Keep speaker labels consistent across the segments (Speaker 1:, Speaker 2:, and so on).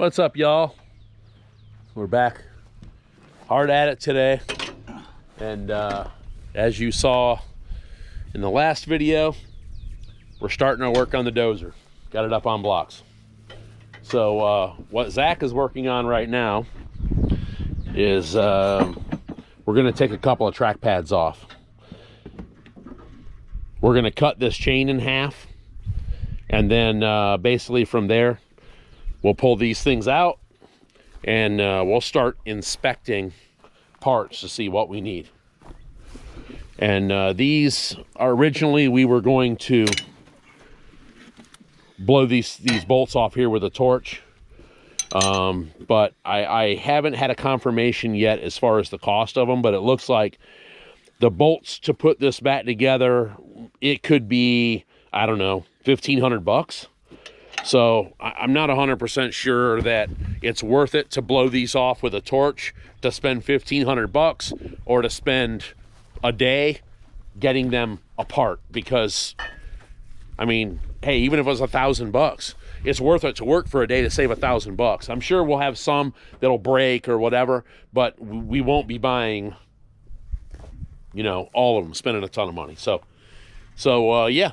Speaker 1: What's up, y'all? We're back hard at it today, and as you saw in the last video, we're starting our work on the dozer. Got it up on blocks. So what Zach is working on right now is we're going to take a couple of track pads off. We're going to cut this chain in half, and then basically from there we'll pull these things out, and we'll start inspecting parts to see what we need. And these are originally, we were going to blow these bolts off here with a torch, but I haven't had a confirmation yet as far as the cost of them, but it looks like the bolts to put this back together, it could be, I don't know, $1,500. So I'm not 100% sure that it's worth it to blow these off with a torch to spend $1,500 or to spend a day getting them apart, because I mean, hey, even if it was $1,000, it's worth it to work for a day to save $1,000. I'm sure we'll have some that'll break or whatever, but we won't be buying, you know, all of them, spending a ton of money. So yeah,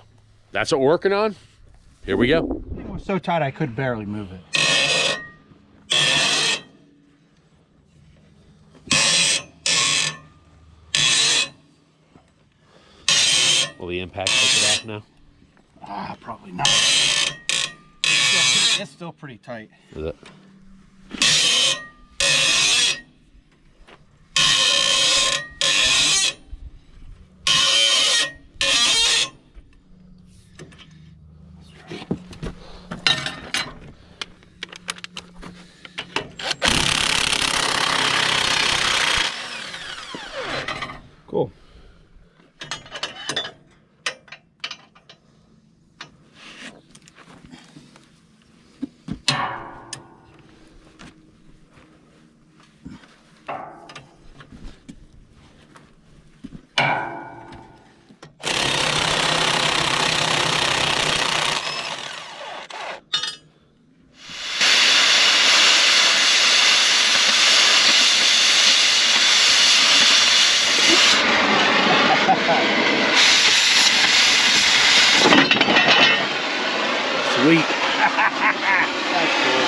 Speaker 1: that's what we're working on. Here we go.
Speaker 2: It was so tight I could barely move it.
Speaker 1: Will the impact take it off now?
Speaker 2: Probably not. It's still pretty tight.
Speaker 1: Is it?
Speaker 2: Cool.
Speaker 1: Sweet.
Speaker 2: That's cool.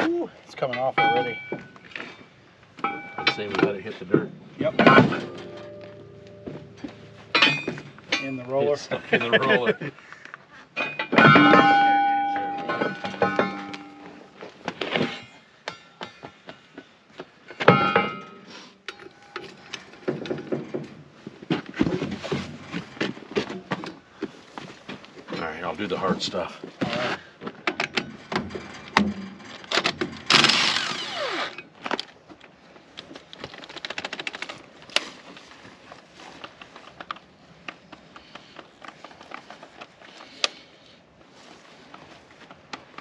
Speaker 2: Ooh, it's coming off already.
Speaker 1: I'd say we gotta hit the dirt.
Speaker 2: Yep. In the roller.
Speaker 1: It's stuck in the roller. do the hard stuff.
Speaker 2: All right.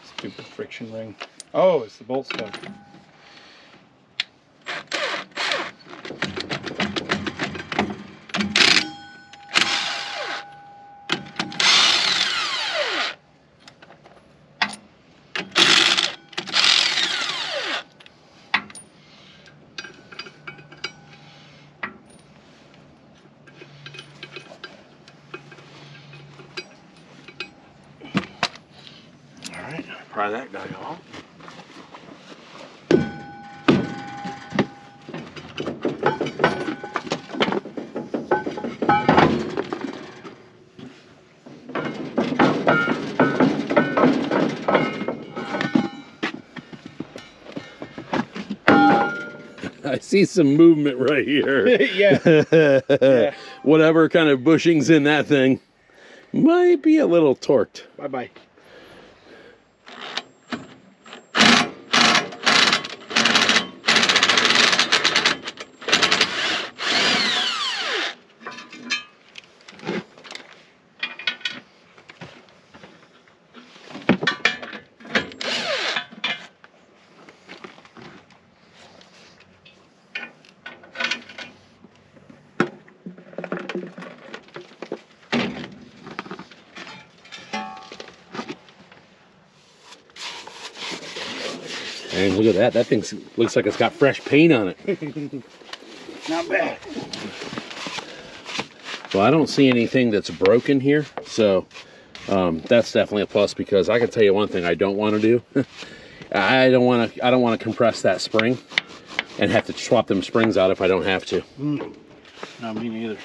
Speaker 2: Stupid friction ring. Oh, it's the bolt stuff.
Speaker 1: Pry that guy off. I see some movement right here.
Speaker 2: Yeah.
Speaker 1: Whatever kind of bushing's in that thing might be a little torqued.
Speaker 2: Bye-bye.
Speaker 1: And look at that. That thing looks like it's got fresh paint on it.
Speaker 2: Not bad.
Speaker 1: Well, I don't see anything that's broken here, so that's definitely a plus, because I can tell you one thing I don't want to do. I don't want to compress that spring and have to swap them springs out if I don't have to.
Speaker 2: No, me neither.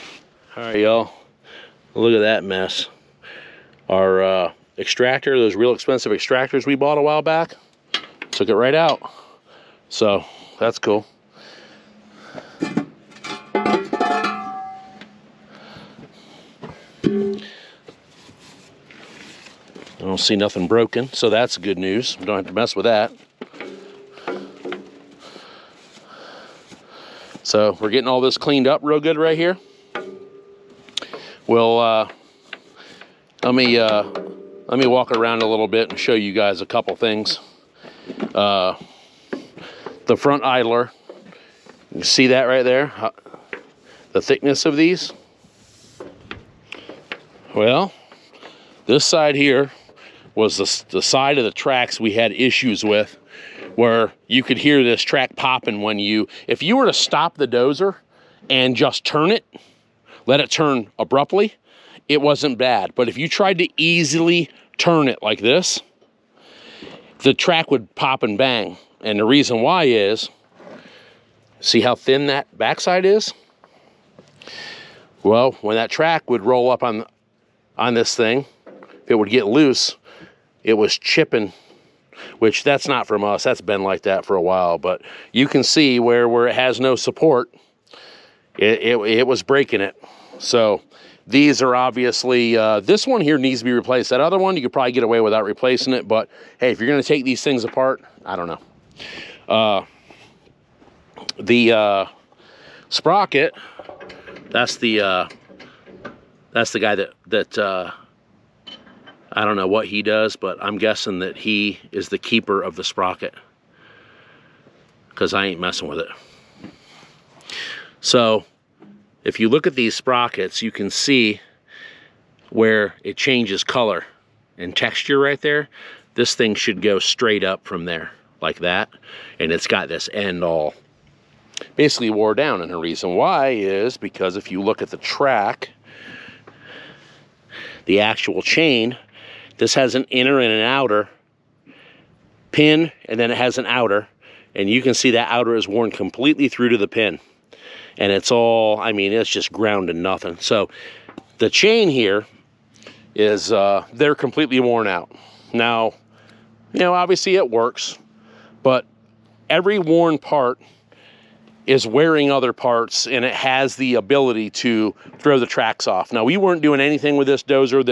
Speaker 1: All right, y'all. Look at that mess. Our extractor, those real expensive extractors we bought a while back, took it right out. So that's cool. I don't see nothing broken, so that's good news. We don't have to mess with that. So we're getting all this cleaned up real good right here. We'll let me walk around a little bit and show you guys a couple things. The front idler, you see that right there? The thickness of these. Well, this side here was the side of the tracks we had issues with, where you could hear this track popping when if you were to stop the dozer and just turn it, let it turn abruptly, it wasn't bad. But if you tried to easily turn it like this, the track would pop and bang. And the reason why is, see how thin that backside is? Well, when that track would roll up on this thing, if it would get loose, it was chipping, which that's not from us. That's been like that for a while. But you can see where it has no support, it was breaking it. So these are obviously, this one here needs to be replaced. That other one, you could probably get away without replacing it. But hey, if you're going to take these things apart, I don't know. The sprocket, that's the guy that I don't know what he does, but I'm guessing that he is the keeper of the sprocket, because I ain't messing with it. So if you look at these sprockets, you can see where it changes color and texture right there. This thing should go straight up from there like that, and it's got this end all basically wore down. And the reason why is because if you look at the track, the actual chain, this has an inner and an outer pin, and then it has an outer, and you can see that outer is worn completely through to the pin, and it's all, I mean, it's just ground to nothing. So the chain here is they're completely worn out. Now, you know, obviously it works, but every worn part is wearing other parts, and it has the ability to throw the tracks off. Now, we weren't doing anything with this dozer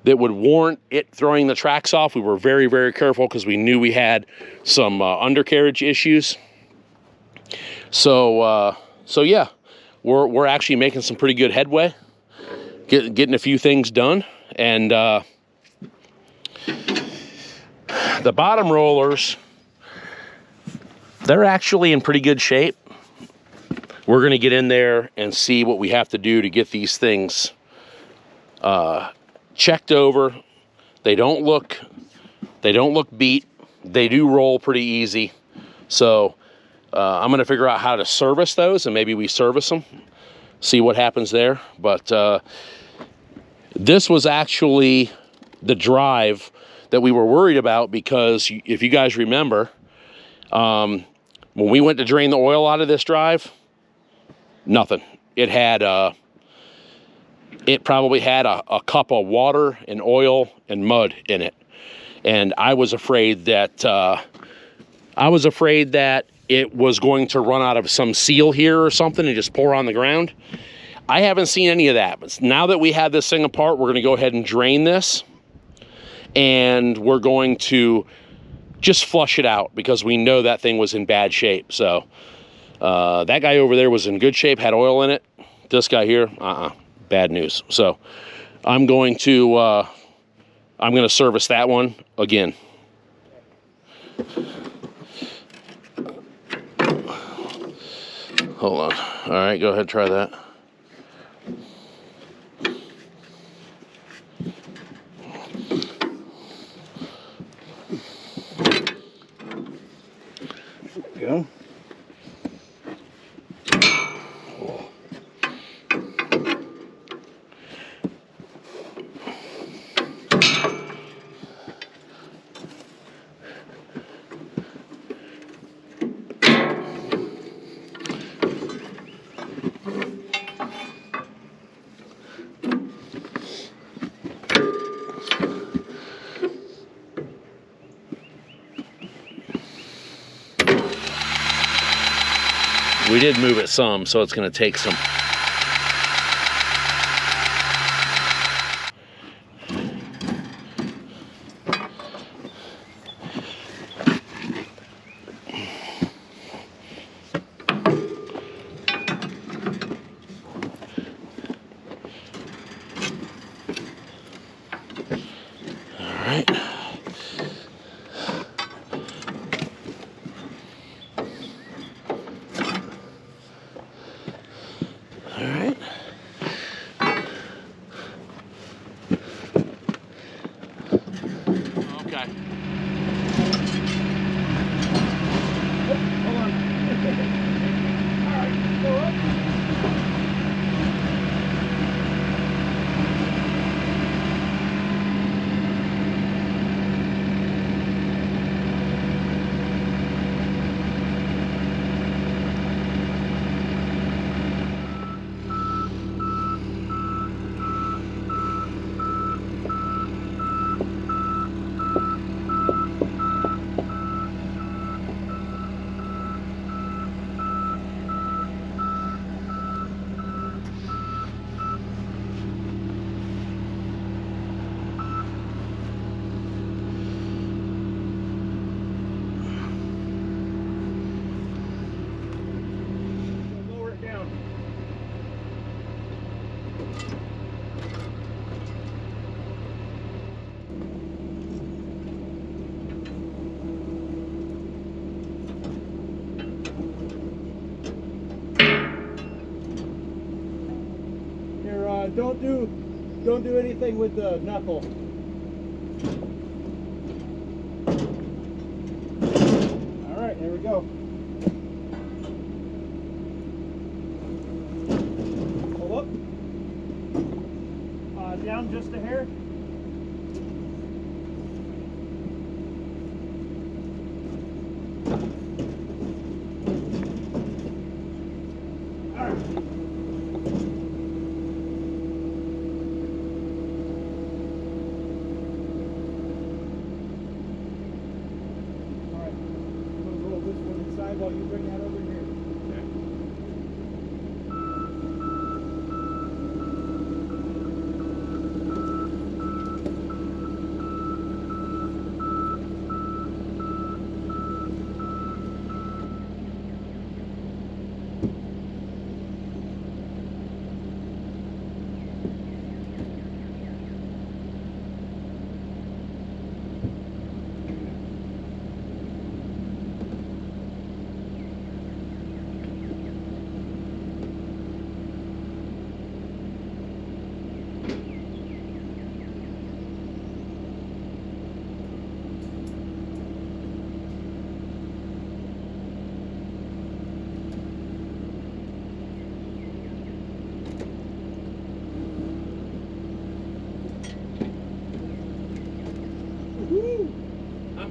Speaker 1: that that would warrant it throwing the tracks off. We were very, very careful because we knew we had some undercarriage issues. So yeah, we're actually making some pretty good headway, getting a few things done. And the bottom rollers, they're actually in pretty good shape. We're going to get in there and see what we have to do to get these things checked over. They don't look beat. They do roll pretty easy. So I'm going to figure out how to service those, and maybe we service them, see what happens there. But this was actually the drive that we were worried about, because if you guys remember, when we went to drain the oil out of this drive, nothing. It had it probably had a cup of water and oil and mud in it, and I was afraid that it was going to run out of some seal here or something and just pour on the ground. I haven't seen any of that. But now that we have this thing apart, we're going to go ahead and drain this, and we're going to just flush it out, because we know that thing was in bad shape. So that guy over there was in good shape, had oil in it. This guy here, bad news. So I'm going to service that one again. Hold on. All right, go ahead, try that.
Speaker 2: Go.
Speaker 1: We did move it some, so it's going to take some. All right.
Speaker 3: Don't do anything with the knuckle. All right, here we go. Pull up. Down just a hair. While you bring that over here. Okay.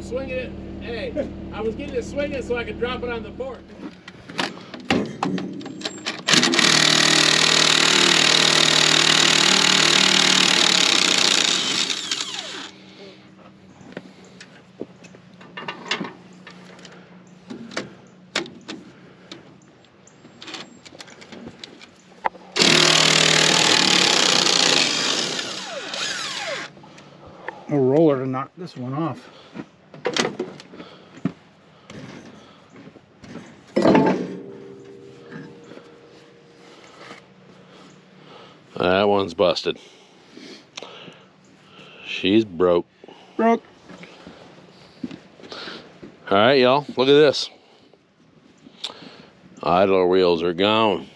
Speaker 1: swinging it. Hey, I was getting it swinging so I could drop it on the porch.
Speaker 2: A roller to knock this one off.
Speaker 1: That one's busted. She's broke.
Speaker 2: Broke.
Speaker 1: All right, y'all, look at this. Idler wheels are gone.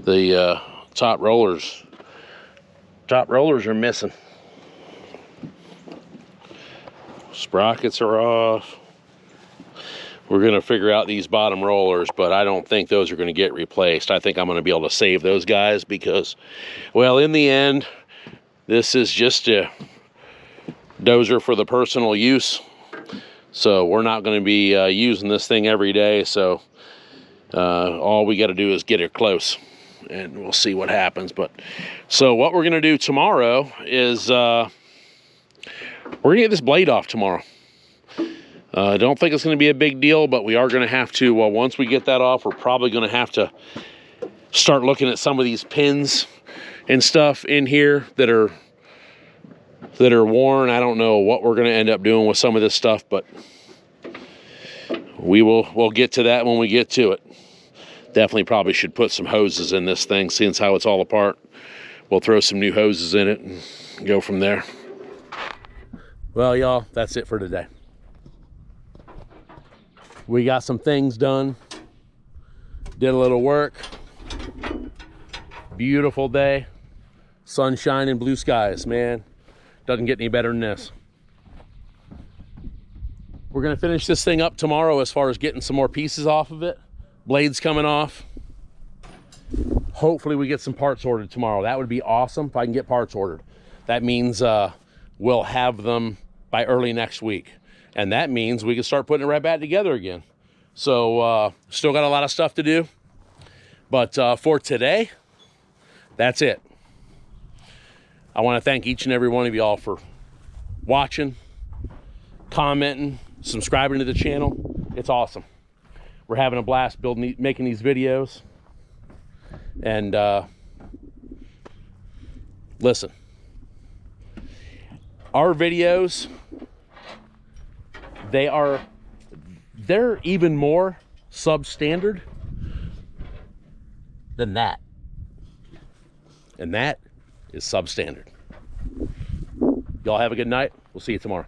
Speaker 1: The top rollers are missing. Sprockets are off. We're going to figure out these bottom rollers, but I don't think those are going to get replaced. I think I'm going to be able to save those guys because, well, in the end, this is just a dozer for the personal use. So we're not going to be using this thing every day. So all we got to do is get it close and we'll see what happens. But so what we're going to do tomorrow is we're going to get this blade off tomorrow. I don't think it's going to be a big deal, but we are going to have to, well, once we get that off, we're probably going to have to start looking at some of these pins and stuff in here that are worn. I don't know what we're going to end up doing with some of this stuff, but we'll get to that when we get to it. Definitely probably should put some hoses in this thing, since how it's all apart. We'll throw some new hoses in it and go from there. Well, y'all, that's it for today. We got some things done, did a little work. Beautiful day, sunshine and blue skies, man. Doesn't get any better than this. We're gonna finish this thing up tomorrow as far as getting some more pieces off of it. Blades coming off. Hopefully we get some parts ordered tomorrow. That would be awesome if I can get parts ordered. That means we'll have them by early next week. And that means we can start putting it right back together again. So still got a lot of stuff to do. But for today, that's it. I want to thank each and every one of y'all for watching, commenting, subscribing to the channel. It's awesome. We're having a blast making these videos. And listen, our videos, they're even more substandard than that. And that is substandard. Y'all have a good night. We'll see you tomorrow.